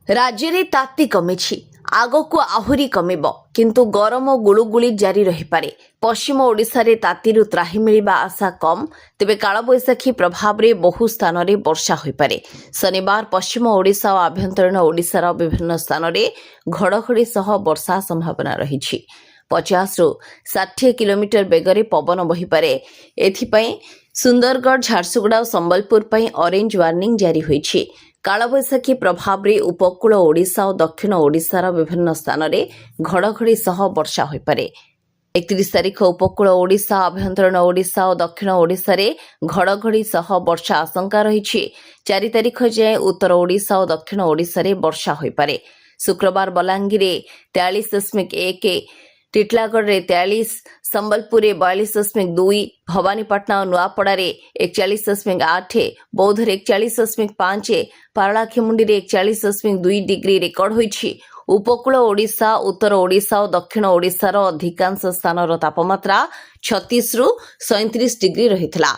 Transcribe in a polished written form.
ରାଜ୍ୟରେ ତାତି କମିଛି, ଆଗକୁ ଆହୁରି କମିବ, କିନ୍ତୁ ଗରମ ଗୁଳୁଗୁଳି ଜାରି ରହିପାରେ। ପଶ୍ଚିମ ଓଡ଼ିଶାରେ ତାତିରୁ ତ୍ରାହି ମିଳିବା ଆଶା କମ୍, ତେବେ କାଳବୈଶାଖୀ ପ୍ରଭାବରେ ବହୁ ସ୍ଥାନରେ ବର୍ଷା ହୋଇପାରେ। ଶନିବାର ପଶ୍ଚିମ ଓଡ଼ିଶା ଓ ଆଭ୍ୟନ୍ତରୀଣ ଓଡ଼ିଶାର ବିଭିନ୍ନ ସ୍ଥାନରେ ଘଡ଼ଘଡ଼ି ସହ ବର୍ଷା ସମ୍ଭାବନା ରହିଛି। 50ରୁ 60 କିଲୋମିଟର ବେଗରେ ପବନ ବହିପାରେ। ଏଥିପାଇଁ ସୁନ୍ଦରଗଡ଼, ଝାରସୁଗୁଡ଼ା ଓ ସମ୍ବଲପୁର ପାଇଁ ଅରେଞ୍ଜ ୱାର୍ଣ୍ଣିଂ ଜାରି ହୋଇଛି। କାଳବୈଶାଖୀ ପ୍ରଭାବରେ ଉପକୂଳ ଓଡ଼ିଶା ଓ ଦକ୍ଷିଣ ଓଡ଼ିଶାର ବିଭିନ୍ନ ସ୍ଥାନରେ ଘଡ଼ଘଡ଼ି ସହ ବର୍ଷା ହୋଇପାରେ। 31 ତାରିଖ ଉପକୂଳ ଓଡ଼ିଶା, ଆଭ୍ୟନ୍ତରୀଣ ଓଡ଼ିଶା ଓ ଦକ୍ଷିଣ ଓଡ଼ିଶାରେ ଘଡ଼ଘଡ଼ି ସହ ବର୍ଷା ଆଶଙ୍କା ରହିଛି। 4 ତାରିଖ ଯାଏଁ ଉତ୍ତର ଓଡ଼ିଶା ଓ ଦକ୍ଷିଣ ଓଡ଼ିଶାରେ ବର୍ଷା ହୋଇପାରେ। ଶୁକ୍ରବାର ବଲାଙ୍ଗୀରରେ 43.1, ଟିଟିଲାଗଡ଼ରେ 43, ସମ୍ବଲପୁରରେ 42.2, ଭବାନୀପାଟଣା ଓ ନୂଆପଡ଼ାରେ 41.8, ବୌଦ୍ଧରେ 41.5, ପାରଳାଖେମୁଣ୍ଡିରେ 41.2 ଡିଗ୍ରୀ ରେକର୍ଡ ହୋଇଛି। ଉପକୂଳ ଓଡ଼ିଶା, ଉତ୍ତର ଓଡ଼ିଶା ଓ ଦକ୍ଷିଣ ଓଡ଼ିଶାର ଅଧିକାଂଶ ସ୍ଥାନର ତାପମାତ୍ରା 36ରୁ 37 ଡିଗ୍ରୀ ରହିଥିଲା।